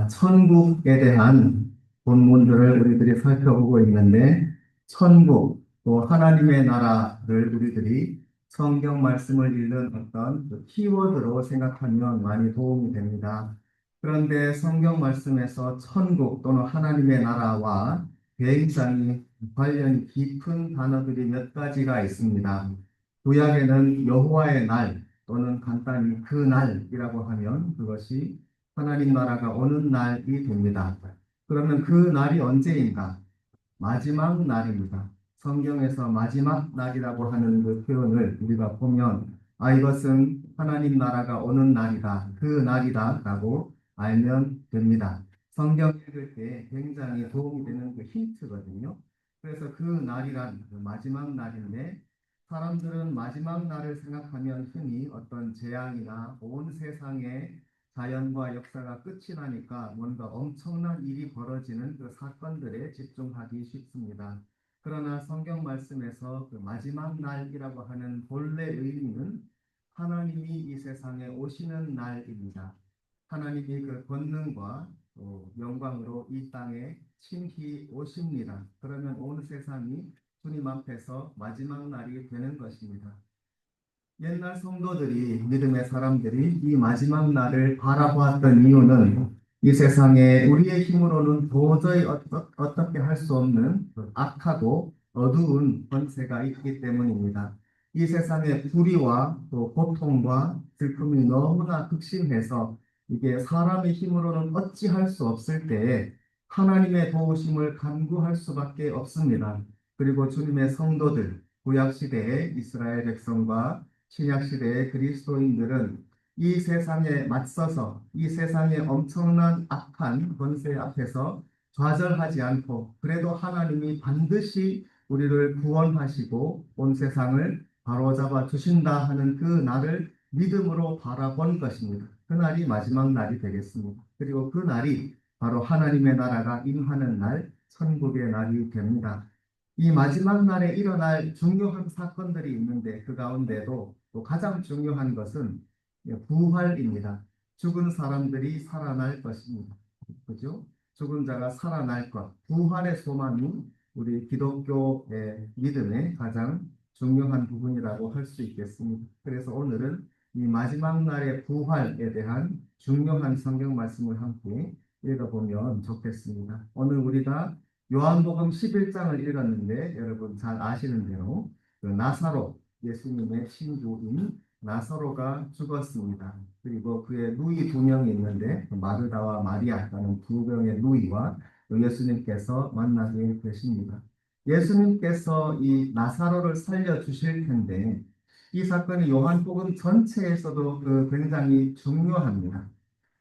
천국에 대한 본문들을 우리들이 살펴보고 있는데, 천국, 또 하나님의 나라를 우리들이 성경 말씀을 읽는 어떤 그 키워드로 생각하면 많이 도움이 됩니다. 그런데 성경 말씀에서 천국 또는 하나님의 나라와 굉장히 관련이 깊은 단어들이 몇 가지가 있습니다. 구약에는 여호와의 날 또는 간단히 그 날이라고 하면 그것이 하나님 나라가 오는 날이 됩니다. 그러면 그 날이 언제인가? 마지막 날입니다. 성경에서 마지막 날이라고 하는 그 표현을 우리가 보면, 이것은 하나님 나라가 오는 날이다, 그 날이다라고 알면 됩니다. 성경 읽을 때 굉장히 도움이 되는 그 힌트거든요. 그래서 그 날이란 그 마지막 날인데, 사람들은 마지막 날을 생각하면 흔히 어떤 재앙이나 온 세상에 자연과 역사가 끝이 나니까 뭔가 엄청난 일이 벌어지는 그 사건들에 집중하기 쉽습니다. 그러나 성경 말씀에서 그 마지막 날이라고 하는 본래 의미는 하나님이 이 세상에 오시는 날입니다. 하나님이 그 권능과 또 영광으로 이 땅에 친히 오십니다. 그러면 온 세상이 주님 앞에서 마지막 날이 되는 것입니다. 옛날 성도들이, 믿음의 사람들이 이 마지막 날을 바라보았던 이유는 이 세상에 우리의 힘으로는 도저히 어떻게 할 수 없는 그 악하고 어두운 권세가 있기 때문입니다. 이 세상의 불의와 또 고통과 슬픔이 너무나 극심해서 이게 사람의 힘으로는 어찌할 수 없을 때에 하나님의 도우심을 간구할 수밖에 없습니다. 그리고 주님의 성도들, 구약 시대의 이스라엘 백성과 신약 시대의 그리스도인들은 이 세상에 맞서서 이 세상의 엄청난 악한 권세 앞에서 좌절하지 않고, 그래도 하나님이 반드시 우리를 구원하시고 온 세상을 바로잡아 주신다 하는 그 날을 믿음으로 바라본 것입니다. 그 날이 마지막 날이 되겠습니다. 그리고 그 날이 바로 하나님의 나라가 임하는 날, 천국의 날이 됩니다. 이 마지막 날에 일어날 중요한 사건들이 있는데, 그 가운데도 또 가장 중요한 것은 부활입니다. 죽은 사람들이 살아날 것입니다. 그죠? 죽은 자가 살아날 것. 부활의 소망이 우리 기독교의 믿음의 가장 중요한 부분이라고 할 수 있겠습니다. 그래서 오늘은 이 마지막 날의 부활에 대한 중요한 성경 말씀을 함께 읽어보면 좋겠습니다. 오늘 우리가 요한복음 11장을 읽었는데, 여러분 잘 아시는 대로 그 나사로, 예수님의 친구인 나사로가 죽었습니다. 그리고 그의 누이 두 명이 있는데, 마르다와 마리아라는 두 명의 누이와 예수님께서 만나게 되십니다. 예수님께서 이 나사로를 살려 주실 텐데, 이 사건이 요한복음 전체에서도 굉장히 중요합니다.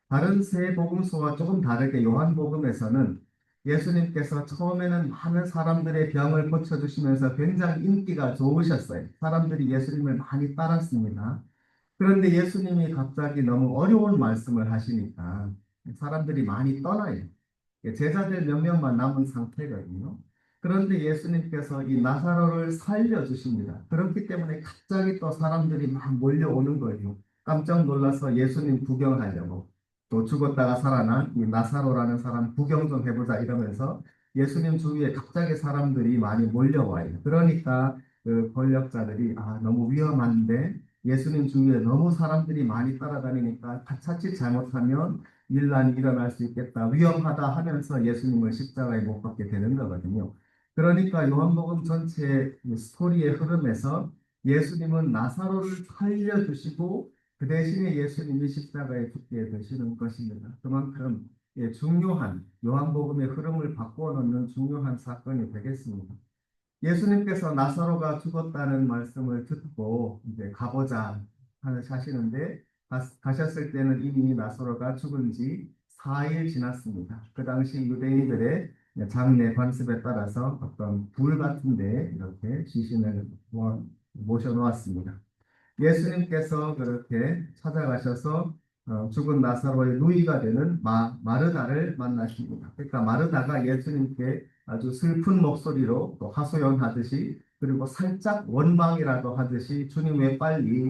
다른 세 복음서와 조금 다르게 요한복음에서는 예수님께서 처음에는 많은 사람들의 병을 고쳐주시면서 굉장히 인기가 좋으셨어요. 사람들이 예수님을 많이 따랐습니다. 그런데 예수님이 갑자기 너무 어려운 말씀을 하시니까 사람들이 많이 떠나요. 제자들 몇 명만 남은 상태거든요. 그런데 예수님께서 이 나사로를 살려주십니다. 그렇기 때문에 갑자기 또 사람들이 막 몰려오는 거예요. 깜짝 놀라서 예수님 구경하려고. 또 죽었다가 살아난 이 나사로라는 사람 구경 좀 해보자 이러면서 예수님 주위에 갑자기 사람들이 많이 몰려와요. 그러니까 그 권력자들이 너무 위험한데, 예수님 주위에 너무 사람들이 많이 따라다니니까 자칫 잘못하면 일난이 일어날 수 있겠다, 위험하다 하면서 예수님을 십자가에 못 박게 되는 거거든요. 그러니까 요한복음 전체 스토리의 흐름에서 예수님은 나사로를 살려주시고 그 대신에 예수님이 십자가에 죽게 되시는 것입니다. 그만큼 중요한, 요한복음의 흐름을 바꾸어 놓는 중요한 사건이 되겠습니다. 예수님께서 나사로가 죽었다는 말씀을 듣고 이제 가보자 하시는데, 가셨을 때는 이미 나사로가 죽은 지 4일 지났습니다. 그 당시 유대인들의 장례 관습에 따라서 어떤 불 같은 데 이렇게 시신을 모셔 놓았습니다. 예수님께서 그렇게 찾아가셔서 죽은 나사로의 누이가 되는 마르다를 만나십니다. 그러니까 마르다가 예수님께 아주 슬픈 목소리로 또 하소연하듯이, 그리고 살짝 원망이라도 하듯이, 주님 왜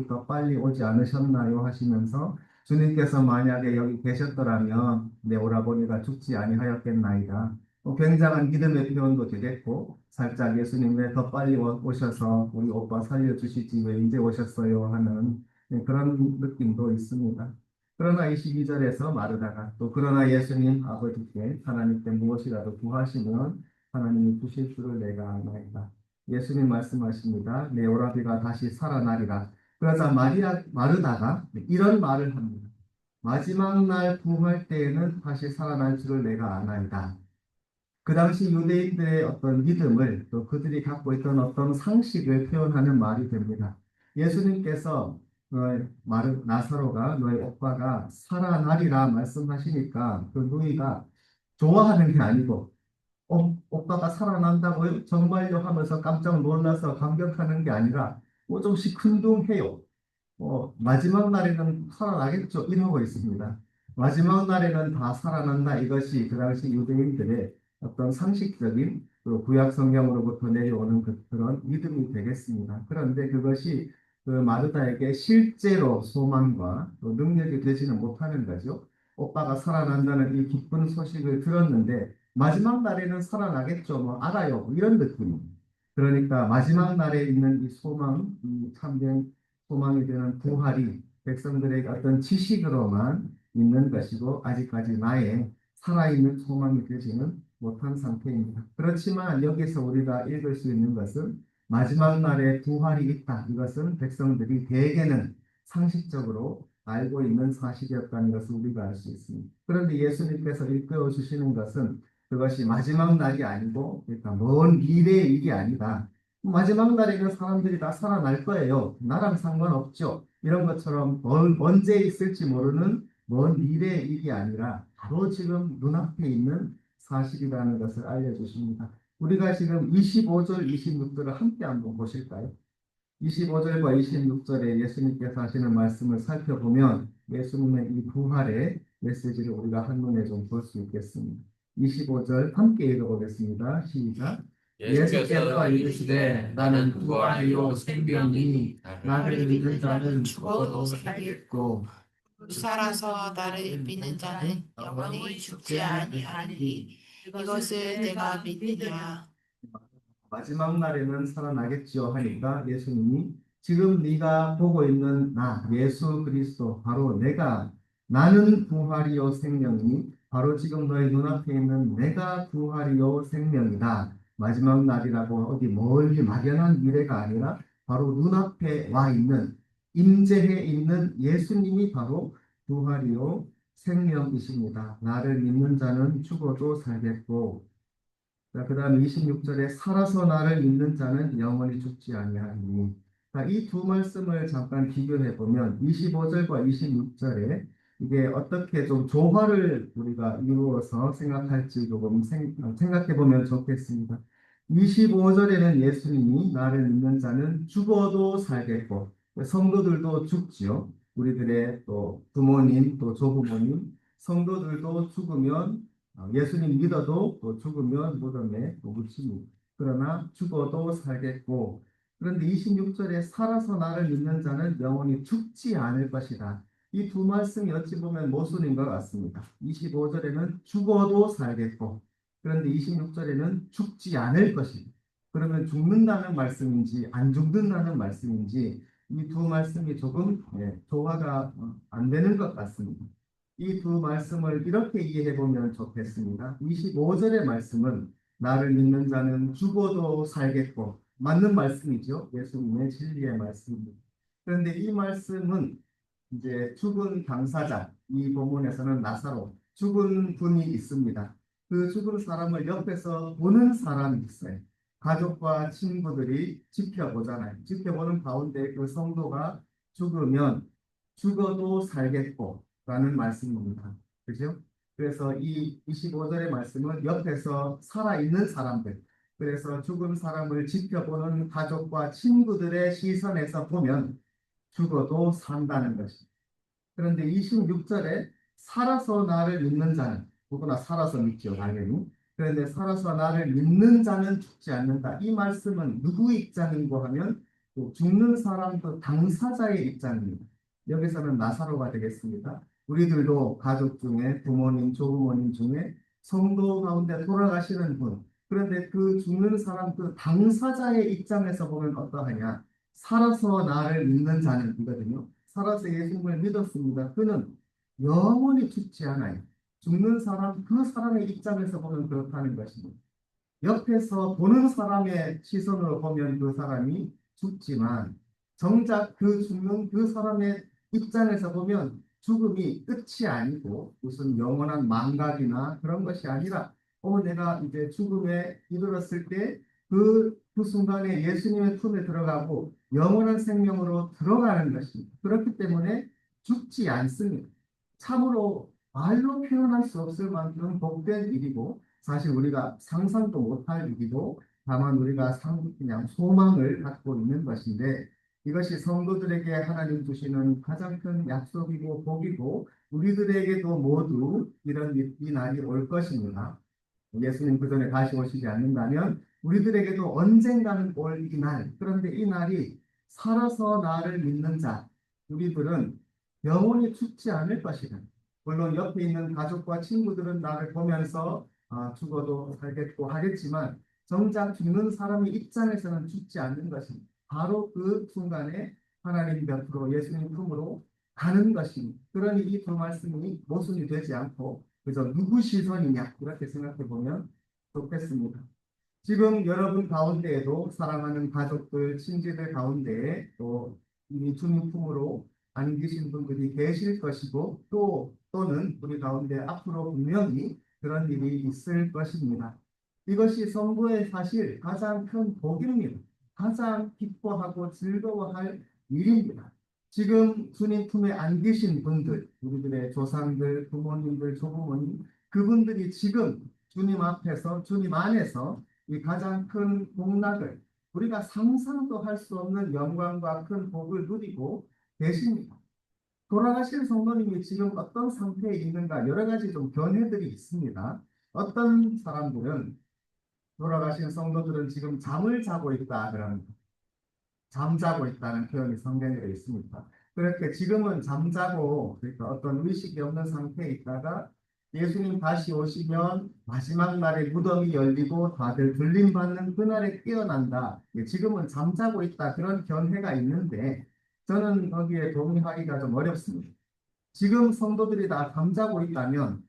더 빨리 오지 않으셨나요? 하시면서 주님께서 만약에 여기 계셨더라면 내 오라버니가 죽지 아니하였겠나이다. 굉장한 믿음의 표현도 되겠고 살짝 예수님 왜 더 빨리 오셔서 우리 오빠 살려주시지 왜 이제 오셨어요 하는 그런 느낌도 있습니다. 그러나 22절에서 마르다가 또 그러나 예수님 아버지께 하나님께 무엇이라도 구하시면 하나님이 주실 줄을 내가 아나이다. 예수님 말씀하십니다. 내 오라비가 다시 살아나리라. 그러자 마르다가 이런 말을 합니다. 마지막 날 부활 때에는 다시 살아날 줄을 내가 아나이다. 그 당시 유대인들의 어떤 믿음을 또 그들이 갖고 있던 어떤 상식을 표현하는 말이 됩니다. 예수님께서 나사로가 너의 오빠가 살아나리라 말씀하시니까 그 누이가 좋아하는 게 아니고 오빠가 살아난다고요? 정말요? 하면서 깜짝 놀라서 감격하는 게 아니라 조금씩 흔둥해요. 마지막 날에는 살아나겠죠. 이러고 있습니다. 마지막 날에는 다 살아난다. 이것이 그 당시 유대인들의 어떤 상식적인 그 구약 성경으로부터 내려오는 그런 믿음이 되겠습니다. 그런데 그것이 그 마르다에게 실제로 소망과 또 능력이 되지는 못하는 거죠. 오빠가 살아난다는 이 기쁜 소식을 들었는데 마지막 날에는 살아나겠죠. 뭐 알아요. 뭐 이런 느낌. 그러니까 마지막 날에 있는 이 소망, 이 참된 소망이 되는 부활이 백성들에게 어떤 지식으로만 있는 것이고 아직까지 나의 살아있는 소망이 되지는 못한 상태입니다. 그렇지만 여기서 우리가 읽을 수 있는 것은 마지막 날에 부활이 있다. 이것은 백성들이 대개는 상식적으로 알고 있는 사실이었다는 것을 우리가 알 수 있습니다. 그런데 예수님께서 일깨워 주시는 것은 그것이 마지막 날이 아니고 그러니까 먼 미래의 일이 아니다. 마지막 날에는 사람들이 다 살아날 거예요. 나랑 상관없죠. 이런 것처럼 언제 있을지 모르는 먼 미래의 일이 아니라 바로 지금 눈앞에 있는 사실이라는 것을 알려주십니다. 우리가 지금 25절, 26절을 함께 한번 보실까요? 25절과 26절에 예수님께서 하시는 말씀을 살펴보면 예수님의 이 부활의 메시지를 우리가 한눈에 좀 볼 수 있겠습니다. 25절 함께 읽어보겠습니다. 시작. 예수께서 이르시되 나는 부활이요 생명이니 나를 믿는 자는 죽어도 살겠고 살아서 나를 믿는 자는 영원히 죽지 아니하리니 이것을 내가 믿느냐. 마지막 날에는 살아나겠지요 하니까 예수님이 지금 네가 보고 있는 나 예수 그리스도 바로 내가 나는 부활이요 생명이니 바로 지금 너의 눈앞에 있는 내가 부활이요 생명이다. 마지막 날이라고 어디 멀리 막연한 미래가 아니라 바로 눈앞에 와 있는 임재해 있는 예수님이 바로 부활이요 생명이십니다. 나를 믿는 자는 죽어도 살겠고 자, 그 다음에 26절에 살아서 나를 믿는 자는 영원히 죽지 아니하리니. 이 두 말씀을 잠깐 비교해 보면 25절과 26절에 이게 어떻게 좀 조화를 우리가 이루어서 생각할지 조금 생각해 보면 좋겠습니다. 25절에는 예수님이 나를 믿는 자는 죽어도 살겠고 성도들도 죽지요. 우리들의 또 부모님 또 조부모님 성도들도 죽으면 예수님 믿어도 또 죽으면 무덤에 묻힙니다. 그러나 죽어도 살겠고 그런데 26절에 살아서 나를 믿는 자는 영원히 죽지 않을 것이다. 이 두 말씀이 어찌 보면 모순인 것 같습니다. 25절에는 죽어도 살겠고 그런데 26절에는 죽지 않을 것이다. 그러면 죽는다는 말씀인지 안 죽는다는 말씀인지 이 두 말씀이 조금 조화가 안 되는 것 같습니다. 이 두 말씀을 이렇게 이해해 보면 좋겠습니다. 25절의 말씀은 나를 믿는 자는 죽어도 살겠고 맞는 말씀이죠. 예수님의 진리의 말씀입니다. 그런데 이 말씀은 이제 죽은 당사자, 이 본문에서는 나사로 죽은 분이 있습니다. 그 죽은 사람을 옆에서 보는 사람이 있어요. 가족과 친구들이 지켜보잖아요. 지켜보는 가운데 그 성도가 죽으면 죽어도 살겠고 라는 말씀입니다. 그죠? 그래서 이 25절의 말씀은 옆에서 살아있는 사람들, 그래서 죽은 사람을 지켜보는 가족과 친구들의 시선에서 보면 죽어도 산다는 것입니다. 그런데 26절에 살아서 나를 믿는 자는 누구나 살아서 믿죠, 당연히. 그런데 살아서 나를 믿는 자는 죽지 않는다. 이 말씀은 누구의 입장인고 하면 죽는 사람 그 당사자의 입장입니다. 여기서는 나사로가 되겠습니다. 우리들도 가족 중에 부모님, 조부모님 중에 성도 가운데 돌아가시는 분, 그런데 그 죽는 사람 그 당사자의 입장에서 보면 어떠하냐? 살아서 나를 믿는 자는 이거든요. 살아서 예수님을 믿었습니다. 그는 영원히 죽지 않아요. 죽는 사람, 그 사람의 입장에서 보면 그렇다는 것입니다. 옆에서 보는 사람의 시선으로 보면 그 사람이 죽지만 정작 그 죽는 그 사람의 입장에서 보면 죽음이 끝이 아니고 무슨 영원한 망각이나 그런 것이 아니라 내가 이제 죽음에 이르렀을 때 그 순간에 예수님의 품에 들어가고 영원한 생명으로 들어가는 것입니다. 그렇기 때문에 죽지 않습니다. 참으로 말로 표현할 수 없을 만큼 복된 일이고 사실 우리가 상상도 못할 일이고 다만 우리가 그냥 소망을 갖고 있는 것인데 이것이 성도들에게 하나님 주시는 가장 큰 약속이고 복이고 우리들에게도 모두 이 날이 올 것입니다. 예수님 그 전에 다시 오시지 않는다면 우리들에게도 언젠가는 올 이 날. 그런데 이 날이 살아서 나를 믿는 자, 우리들은 영원히 죽지 않을 것이다. 물론 옆에 있는 가족과 친구들은 나를 보면서 죽어도 살겠고 하겠지만 정작 죽는 사람의 입장에서는 죽지 않는 것입니다. 바로 그 순간에 하나님 곁으로 예수님 품으로 가는 것입니다. 그러니 이 두 말씀이 모순이 되지 않고 그래서 누구 시선이냐 이렇게 생각해 보면 좋겠습니다. 지금 여러분 가운데에도 사랑하는 가족들, 친지들 가운데에 또 이미 주님 품으로 안기신 분들이 계실 것이고 또는 우리 가운데 앞으로 분명히 그런 일이 있을 것입니다. 이것이 성도의 사실 가장 큰 복입니다. 가장 기뻐하고 즐거워할 일입니다. 지금 주님 품에 안 계신 분들, 우리들의 조상들, 부모님들, 조부모님, 그분들이 지금 주님 앞에서, 주님 안에서 이 가장 큰 복락을 우리가 상상도 할 수 없는 영광과 큰 복을 누리고 계십니다. 돌아가신 성도님이 지금 어떤 상태에 있는가 여러 가지 좀 견해들이 있습니다. 어떤 사람들은 돌아가신 성도들은 지금 잠을 자고 있다 그럽니다. 잠자고 있다는 표현이 성경에 되어 있습니다. 그렇게 지금은 잠자고 그러니까 어떤 의식이 없는 상태에 있다가 예수님 다시 오시면 마지막 날에 무덤이 열리고 다들 들림받는 그날에 깨어난다. 지금은 잠자고 있다 그런 견해가 있는데 저는 거기에 동의하기가 좀 어렵습니다. 지금 성도들이 다 잠자고 있다면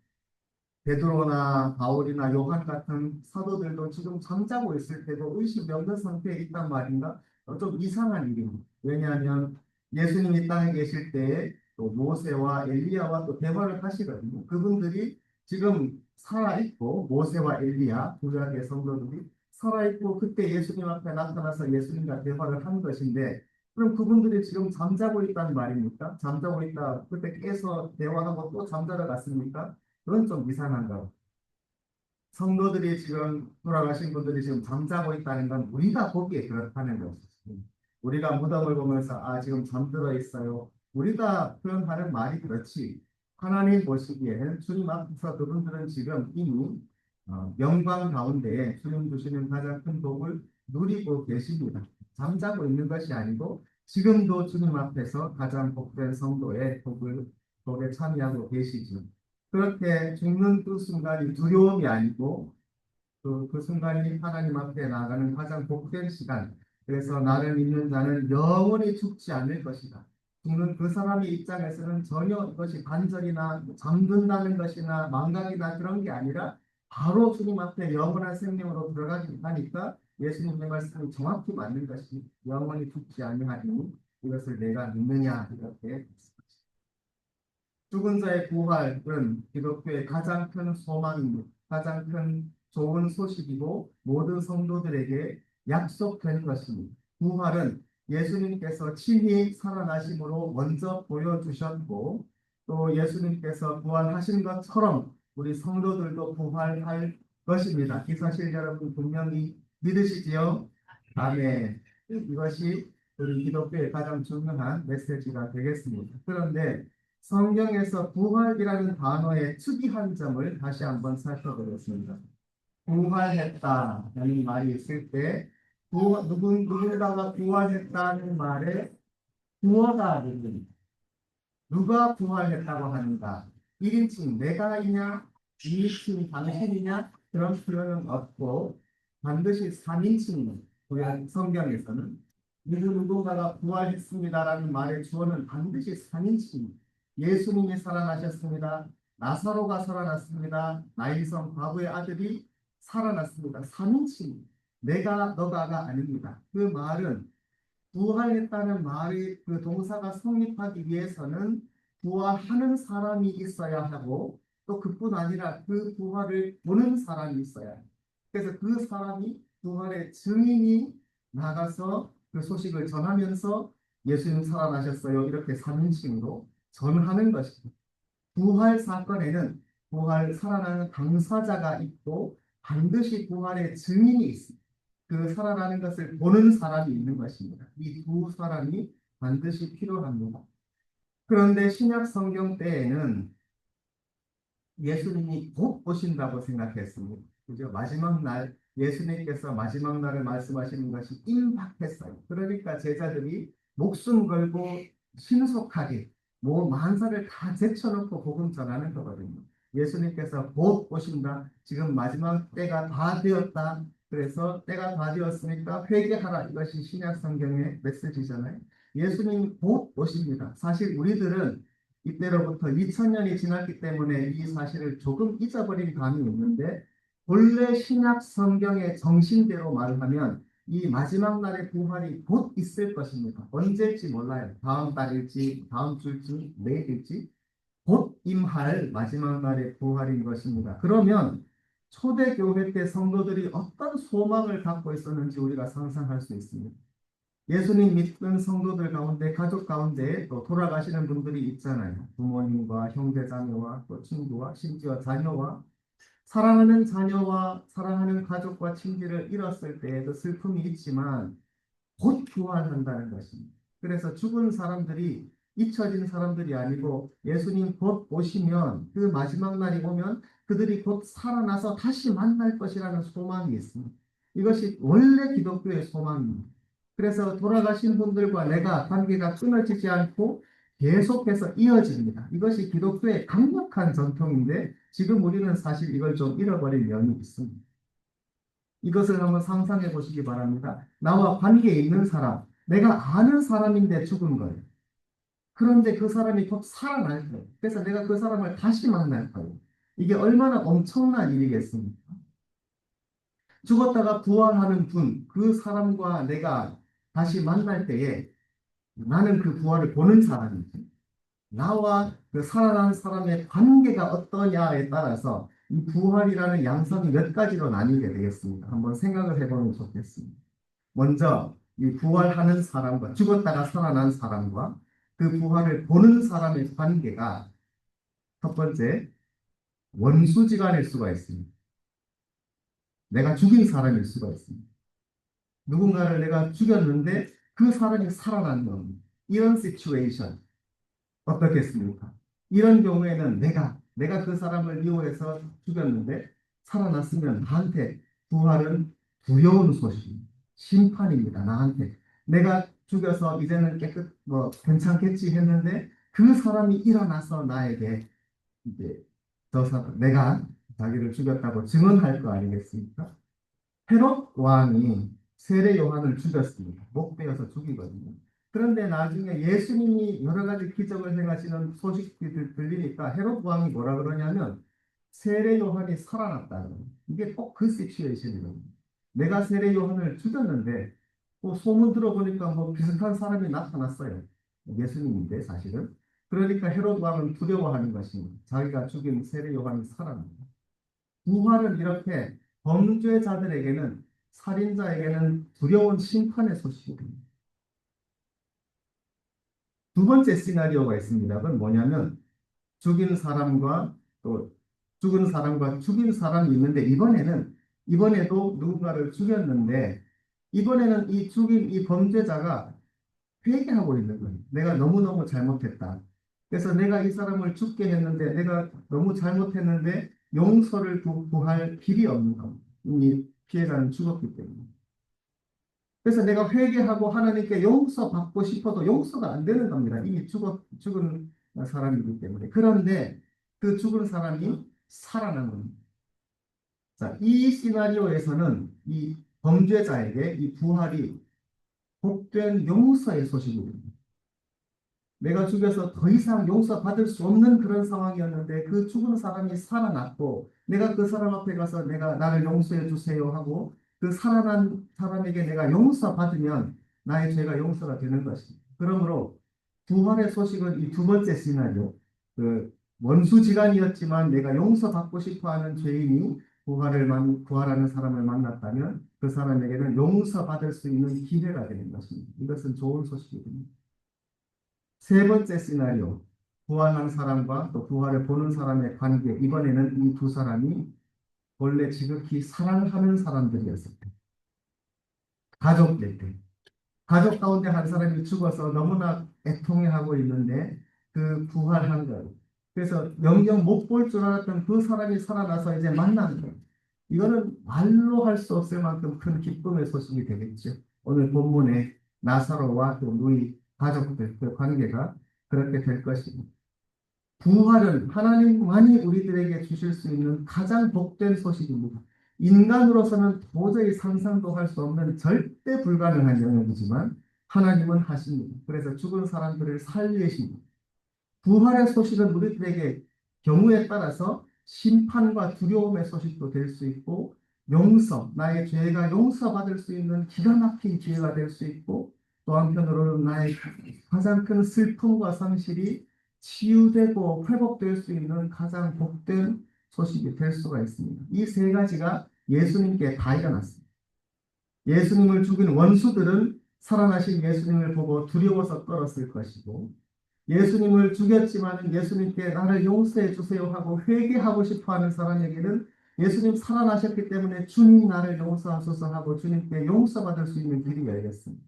베드로나 바울이나 요한 같은 사도들도 지금 잠자고 있을 때도 의식이 없는 상태에 있단 말인가? 좀 이상한 일입니다. 왜냐하면 예수님이 땅에 계실 때에 또 모세와 엘리야와 또 대화를 하시거든요. 그분들이 지금 살아있고 모세와 엘리야 두 명의 성도들이 살아있고 그때 예수님 앞에 나타나서 예수님과 대화를 한 것인데 그럼 그분들이 지금 잠자고 있다는 말입니까? 잠자고 있다 그때 깨서 대화하고 또 잠자러 갔습니까? 그건 좀 이상한 거. 성도들이 지금 돌아가신 분들이 지금 잠자고 있다는 건 우리가 보기에 그렇다는 것이죠. 우리가 무덤을 보면서 지금 잠들어 있어요. 우리가 표현하는 말이 그렇지. 하나님 보시기에는 주님 앞에서 그분들은 지금 이미 영광 가운데 주님 주시는 가장 큰 복을 누리고 계십니다. 잠자고 있는 것이 아니고 지금도 주님 앞에서 가장 복된 성도의 복에 참여하고 계시죠. 그렇게 죽는 그 순간이 두려움이 아니고 그 순간이 하나님 앞에 나가는 가장 복된 시간. 그래서 나를 믿는 자는 영원히 죽지 않을 것이다. 죽는 그 사람의 입장에서는 전혀 이것이 반절이나 잠든다는 것이나 망각이나 그런 게 아니라 바로 주님 앞에 영원한 생명으로 들어가기 하니까 예수님의 말씀이 정확히 맞는 것이 영원히 죽지 아니하니 이것을 내가 믿느냐 이렇게 죽은 자의 부활은 기독교의 가장 큰 소망입니다. 가장 큰 좋은 소식이고 모든 성도들에게 약속된 것입니다. 부활은 예수님께서 친히 살아나심으로 먼저 보여주셨고 또 예수님께서 부활하신 것처럼 우리 성도들도 부활할 것입니다. 이 사실 여러분 분명히 믿으시지요? 아멘. 이것이 우리 기독교의 가장 중요한 메시지가 되겠습니다. 그런데 성경에서 부활이라는 단어의 특이한 점을 다시 한번 살펴보겠습니다. 부활했다라는 말이 있을 때 누군가가 부활했다는 말에 구어가 됩니다. 누가 부활했다고 하는가? 1인칭 내가이냐, 2인칭 당신이냐? 그런 표현은 없고 반드시 3인칭 성경에서는 누군가가 부활했습니다라는 말의 주어는 반드시 3인칭. 예수님이 살아나셨습니다. 나사로가 살아났습니다. 나인성 과부의 아들이 살아났습니다. 3인칭. 내가 너가가 아닙니다. 그 말은 부활했다는 말이 그 동사가 성립하기 위해서는 부활하는 사람이 있어야 하고 또 그뿐 아니라 그 부활을 보는 사람이 있어야 해요. 그래서 그 사람이 부활의 증인이 나가서 그 소식을 전하면서 예수님 살아나셨어요. 이렇게 3인칭으로 전하는 것입니다. 부활 사건에는 부활 살아나는 당사자가 있고 반드시 부활의 증인이 있습니다. 그 살아나는 것을 보는 사람이 있는 것입니다. 이 두 사람이 반드시 필요합니다. 그런데 신약 성경 때에는 예수님이 곧 오신다고 생각했습니다. 그죠? 마지막 날, 예수님께서 마지막 날을 말씀하시는 것이 임박했어요. 그러니까 제자들이 목숨 걸고 신속하게 뭐 만사를 다 제쳐놓고 복음 전하는 거거든요. 예수님께서 곧 오신다. 지금 마지막 때가 다 되었다. 그래서 때가 다 되었으니까 회개하라. 이것이 신약 성경의 메시지잖아요. 예수님이 곧 오십니다. 사실 우리들은 이때로부터 2000년이 지났기 때문에 이 사실을 조금 잊어버린 감이 있는데 본래 신약 성경의 정신대로 말하면 이 마지막 날의 부활이 곧 있을 것입니다. 언제일지 몰라요. 다음 달일지, 다음 주일지, 내일일지 곧 임할 마지막 날의 부활인 것입니다. 그러면 초대교회 때 성도들이 어떤 소망을 갖고 있었는지 우리가 상상할 수 있습니다. 예수님 믿는 성도들 가운데 가족 가운데 또 돌아가시는 분들이 있잖아요. 부모님과 형제 자매와 또 친구와 심지어 자녀와 사랑하는 자녀와 사랑하는 가족과 친지를 잃었을 때에도 슬픔이 있지만 곧 부활한다는 것입니다. 그래서 죽은 사람들이 잊혀진 사람들이 아니고 예수님 곧 오시면 그 마지막 날이 오면 그들이 곧 살아나서 다시 만날 것이라는 소망이 있습니다. 이것이 원래 기독교의 소망입니다. 그래서 돌아가신 분들과 내가 관계가 끊어지지 않고 계속해서 이어집니다. 이것이 기독교의 강력한 전통인데 지금 우리는 사실 이걸 좀 잃어버린 면이 있습니다. 이것을 한번 상상해 보시기 바랍니다. 나와 관계 있는 사람, 내가 아는 사람인데 죽은 거예요. 그런데 그 사람이 곧 살아날 거예요. 그래서 내가 그 사람을 다시 만날 거예요. 이게 얼마나 엄청난 일이겠습니까? 죽었다가 부활하는 분, 그 사람과 내가 다시 만날 때에 나는 그 부활을 보는 사람이지. 나와 그 살아난 사람의 관계가 어떠냐에 따라서 이 부활이라는 양상이 몇 가지로 나뉘게 되겠습니다. 한번 생각을 해보면 좋겠습니다. 먼저 이 부활하는 사람과 죽었다가 살아난 사람과 그 부활을 보는 사람의 관계가 첫 번째 원수지간일 수가 있습니다. 내가 죽인 사람일 수가 있습니다. 누군가를 내가 죽였는데 그 사람이 살아난 이런 시츄에이션 어떻겠습니까? 이런 경우에는 내가 그 사람을 이용해서 죽였는데 살아났으면 나한테 부활은 두려운 소식, 심판입니다. 나한테 내가 죽여서 이제는 괜찮겠지 했는데 그 사람이 일어나서 나에게 이제 저 사람 내가 자기를 죽였다고 증언할 거 아니겠습니까? 헤롯 왕이 세례 요한을 죽였습니다. 목베어서 죽이거든요. 그런데 나중에 예수님이 여러 가지 기적을 행하시는 소식이 들리니까 헤롯 왕이 뭐라 그러냐면 세례 요한이 살아났다는 거예요. 이게 꼭 그 시츄에이션이거든요. 내가 세례 요한을 죽였는데 소문 들어보니까 뭐 비슷한 사람이 나타났어요. 예수님인데 사실은. 그러니까 헤롯 왕은 두려워하는 것입니다. 자기가 죽인 세례 요한이 살아납니다. 부활은 이렇게 범죄자들에게는 살인자에게는 두려운 심판의 소식입니다. 두 번째 시나리오가 있습니다. 그건 뭐냐면 죽인 사람과 또 죽은 사람과 죽인 사람이 있는데 이번에도 누군가를 죽였는데 이번에는 이 죽인 이 범죄자가 회개하고 있는 거예요. 내가 너무너무 잘못했다. 그래서 내가 이 사람을 죽게 했는데 내가 너무 잘못했는데 용서를 구할 길이 없는 겁니다. 이미 피해자는 죽었기 때문에. 그래서 내가 회개하고 하나님께 용서받고 싶어도 용서가 안 되는 겁니다. 이미 죽은 사람이기 때문에. 그런데 그 죽은 사람이 살아나는. 자, 이 시나리오에서는 이 범죄자에게 이 부활이 복된 용서의 소식입니다. 내가 죽여서 더 이상 용서받을 수 없는 그런 상황이었는데 그 죽은 사람이 살아났고 내가 그 사람 앞에 가서 내가 나를 용서해 주세요 하고 그 살아난 사람에게 내가 용서받으면 나의 죄가 용서가 되는 것입니다. 그러므로 부활의 소식은 이 두 번째 시나리오, 그 원수지간이었지만 내가 용서받고 싶어하는 죄인이 부활하는 사람을 만났다면 그 사람에게는 용서받을 수 있는 기회가 되는 것입니다. 이것은 좋은 소식입니다. 세 번째 시나리오, 부활한 사람과 또 부활을 보는 사람의 관계. 이번에는 이 두 사람이 원래 지극히 사랑하는 사람들이었을 때, 가족일 때. 가족 가운데 한 사람이 죽어서 너무나 애통해하고 있는데 그 부활한 것. 그래서 영영 못 볼 줄 알았던 그 사람이 살아나서 이제 만나는 것. 이거는 말로 할 수 없을 만큼 큰 기쁨의 소식이 되겠죠. 오늘 본문에 나사로와 또 누이 가족들 그 관계가 그렇게 될 것입니다. 부활은 하나님만이 우리들에게 주실 수 있는 가장 복된 소식입니다. 인간으로서는 도저히 상상도 할 수 없는 절대 불가능한 영역이지만 하나님은 하십니다. 그래서 죽은 사람들을 살리십니다. 부활의 소식은 우리들에게 경우에 따라서 심판과 두려움의 소식도 될 수 있고 용서, 나의 죄가 용서받을 수 있는 기가 막힌 기회가 될 수 있고 또 한편으로는 나의 가장 큰 슬픔과 상실이 치유되고 회복될 수 있는 가장 복된 소식이 될 수가 있습니다. 이 세 가지가 예수님께 다 일어났습니다. 예수님을 죽인 원수들은 살아나신 예수님을 보고 두려워서 떨었을 것이고 예수님을 죽였지만 예수님께 나를 용서해 주세요 하고 회개하고 싶어하는 사람에게는 예수님 살아나셨기 때문에 주님 나를 용서하소서 하고 주님께 용서받을 수 있는 길이 열렸습니다.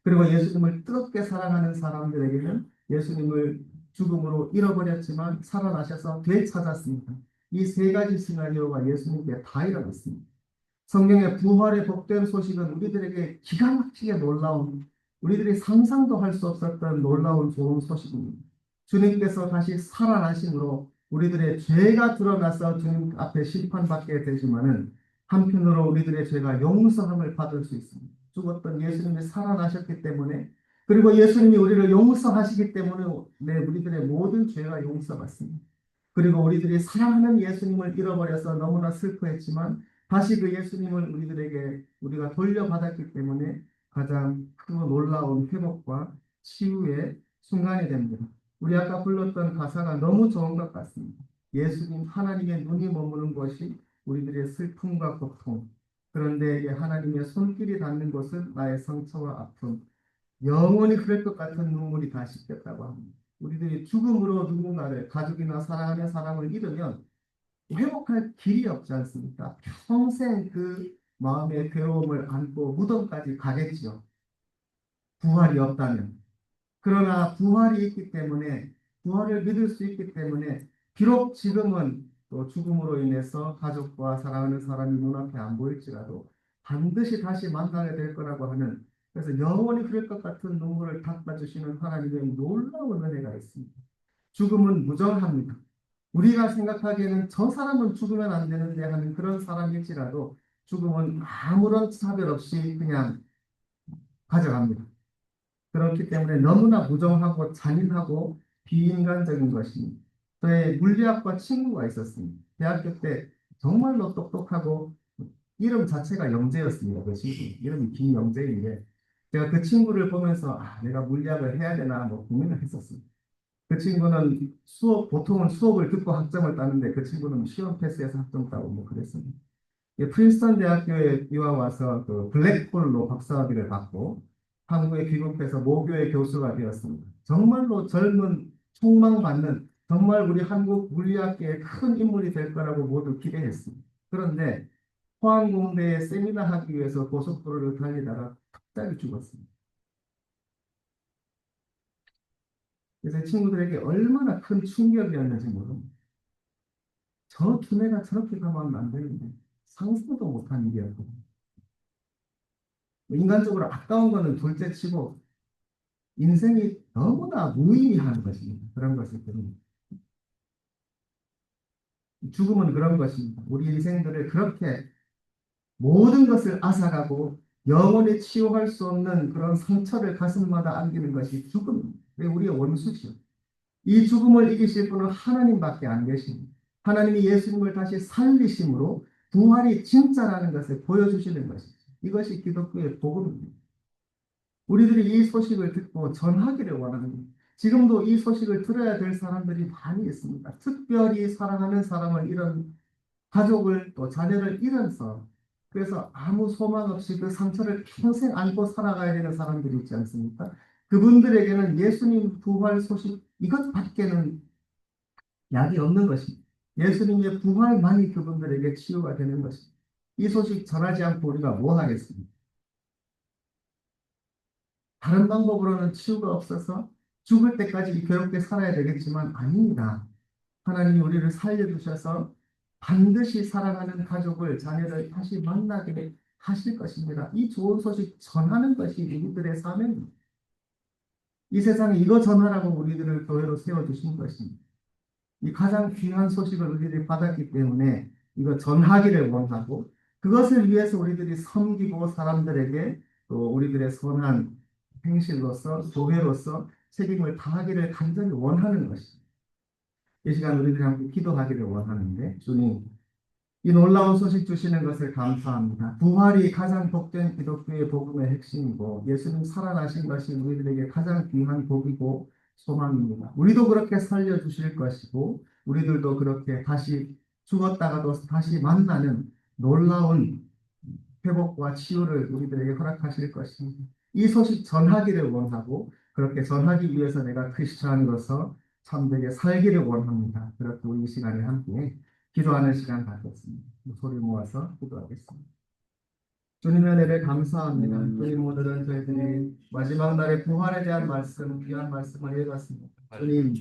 그리고 예수님을 뜨겁게 사랑하는 사람들에게는 예수님을 죽음으로 잃어버렸지만 살아나셔서 되찾았습니다. 이 세 가지 시나리오가 예수님께 다 일어났습니다. 성경의 부활의 복된 소식은 우리들에게 기가 막히게 놀라운, 우리들이 상상도 할 수 없었던 놀라운 좋은 소식입니다. 주님께서 다시 살아나심으로 우리들의 죄가 드러나서 주님 앞에 심판받게 되지만은 한편으로 우리들의 죄가 용서함을 받을 수 있습니다. 죽었던 예수님이 살아나셨기 때문에 그리고 예수님이 우리를 용서하시기 때문에 우리들의 모든 죄가 용서받습니다. 그리고 우리들이 사랑하는 예수님을 잃어버려서 너무나 슬퍼했지만 다시 그 예수님을 우리들에게 우리가 돌려받았기 때문에 가장 크고 놀라운 회복과 치유의 순간이 됩니다. 우리 아까 불렀던 가사가 너무 좋은 것 같습니다. 예수님 하나님의 눈이 머무는 것이 우리들의 슬픔과 고통. 그런데 이 하나님의 손길이 닿는 곳은 나의 상처와 아픔. 영원히 그럴 것 같은 눈물이 다 씻겼다고 합니다. 우리들이 죽음으로 누군가를 가족이나 사랑하는 사람을 잃으면 회복할 길이 없지 않습니까? 평생 그 마음의 괴로움을 안고 무덤까지 가겠지요. 부활이 없다면. 그러나 부활이 있기 때문에 부활을 믿을 수 있기 때문에 비록 지금은 또 죽음으로 인해서 가족과 사랑하는 사람이 눈앞에 안 보일지라도 반드시 다시 만나게 될 거라고 하는 그래서 영원히 그럴 것 같은 눈물을 닦아주시는 하나님의 놀라운 은혜가 있습니다. 죽음은 무정합니다. 우리가 생각하기에는 저 사람은 죽으면 안 되는데 하는 그런 사람일지라도 죽음은 아무런 차별 없이 그냥 가져갑니다. 그렇기 때문에 너무나 무정하고 잔인하고 비인간적인 것입니다. 저의 물리학과 친구가 있었습니다. 대학교 때 정말로 똑똑하고 이름 자체가 영재였습니다. 그 친구 이름이 김영재인데 제가 그 친구를 보면서 내가 물리학을 해야 되나 뭐 고민을 했었습니다. 그 친구는 보통은 수업을 듣고 학점을 따는데 그 친구는 시험 패스해서 학점 따고 뭐 그랬습니다. 프린스턴 대학교에 유학 와서 그 블랙홀로 박사학위를 받고 한국에 귀국해서 모교의 교수가 되었습니다. 정말로 젊은 촉망받는 정말 우리 한국 물리학계의 큰 인물이 될 거라고 모두 기대했습니다. 그런데 포항공대에 세미나 하기 위해서 고속도로를 달리다가 갑자기 죽었습니다. 그래서 친구들에게 얼마나 큰 충격이었는지 모릅니다. 저 두뇌가 저렇게 가면 안 되는데 상상도 못한 일이었거든요. 인간적으로 아까운 거는 둘째 치고 인생이 너무나 무의미한 것입니다. 그런 것을 때문에. 죽음은 그런 것입니다. 우리 인생들을 그렇게 모든 것을 앗아가고 영원히 치유할 수 없는 그런 상처를 가슴마다 안기는 것이 죽음입니다. 그게 우리의 원수죠. 이 죽음을 이기실 분은 하나님밖에 안 계십니다. 하나님이 예수님을 다시 살리심으로 부활이 진짜라는 것을 보여주시는 것이죠. 이것이 기독교의 복음입니다. 우리들이 이 소식을 듣고 전하기를 원합니다. 지금도 이 소식을 들어야 될 사람들이 많이 있습니다. 특별히 사랑하는 사람을 잃은 가족을 또 자녀를 잃어서 그래서 아무 소망 없이 그 상처를 평생 안고 살아가야 되는 사람들이 있지 않습니까? 그분들에게는 예수님 부활 소식 이것밖에는 약이 없는 것입니다. 예수님의 부활만이 그분들에게 치유가 되는 것입니다. 이 소식 전하지 않고 우리가 뭐 하겠습니까? 다른 방법으로는 치유가 없어서 죽을 때까지 괴롭게 살아야 되겠지만 아닙니다. 하나님이 우리를 살려주셔서 반드시 사랑하는 가족을, 자녀를 다시 만나게 하실 것입니다. 이 좋은 소식 전하는 것이 우리들의 사명입니다. 이 세상에 이거 전하라고 우리들을 교회로 세워주신 것입니다. 이 가장 귀한 소식을 우리들이 받았기 때문에 이거 전하기를 원하고 그것을 위해서 우리들이 섬기고 사람들에게 또 우리들의 선한 행실로서 교회로서 책임을 다하기를 간절히 원하는 것입니다. 이 시간 우리들이 함께 기도하기를 원하는데 주님 이 놀라운 소식 주시는 것을 감사합니다. 부활이 가장 복된 기독교의 복음의 핵심이고 예수님 살아나신 것이 우리들에게 가장 귀한 복이고 소망입니다. 우리도 그렇게 살려주실 것이고 우리들도 그렇게 다시 죽었다가도 다시 만나는 놀라운 회복과 치유를 우리들에게 허락하실 것입니다. 이 소식 전하기를 원하고 그렇게 전하기 위해서 내가 크리스천으로서 참되게 살기를 원합니다. 그렇게 우리 이 시간에 함께 기도하는 시간 갖겠습니다. 소리 모아서 기도하겠습니다. 주님의 은혜를 감사합니다. 주님 오늘은 저희들이 마지막 날의 부활에 대한 말씀, 귀한 말씀을 읽었습니다. 주님